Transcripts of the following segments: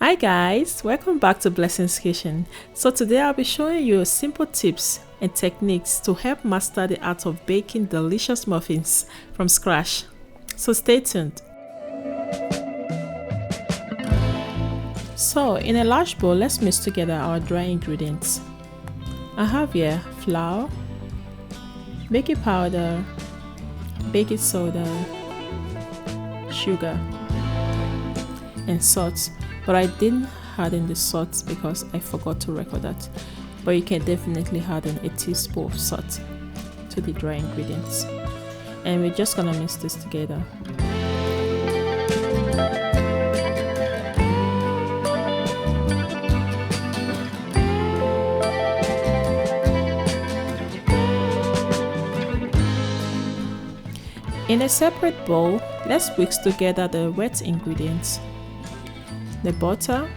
Hi guys, welcome back to Blessings Kitchen. So today I'll be showing you simple tips and techniques to help master the art of baking delicious muffins from scratch. So stay tuned. So in a large bowl, let's mix together our dry ingredients. I have here flour, baking powder, baking soda, sugar, and salt. But I didn't add in the salt because I forgot to record that. But you can definitely add in a teaspoon of salt to the dry ingredients. And we're just gonna mix this together. In a separate bowl, let's mix together the wet ingredients. The butter,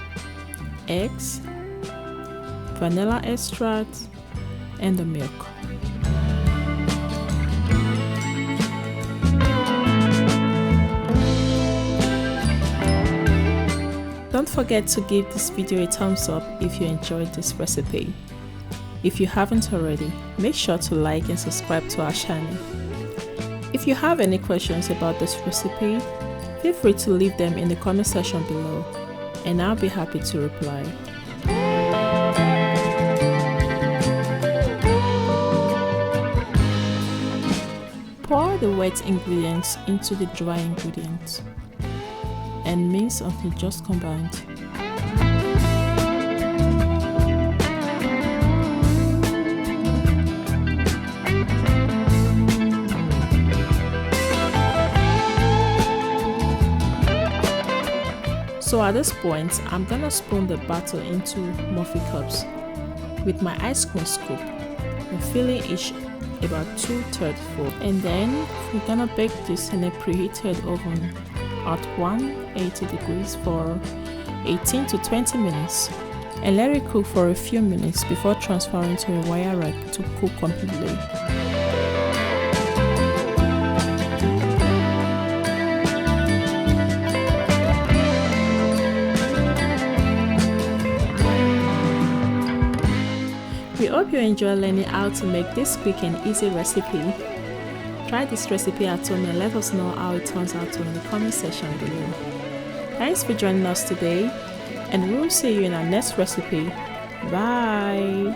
eggs, vanilla extract, and the milk. Don't forget to give this video a thumbs up if you enjoyed this recipe. If you haven't already, make sure to like and subscribe to our channel. If you have any questions about this recipe, feel free to leave them in the comment section below, and I'll be happy to reply. Pour the wet ingredients into the dry ingredients and mix until just combined. So at this point, I'm gonna spoon the batter into muffin cups with my ice cream scoop and filling each about 2/3 full. And then we're gonna bake this in a preheated oven at 180 degrees for 18 to 20 minutes and let it cook for a few minutes before transferring to a wire rack to cook completely. We hope you enjoy learning how to make this quick and easy recipe. Try this recipe at home and let us know how it turns out in the comment section below. Thanks for joining us today, and we will see you in our next recipe. Bye!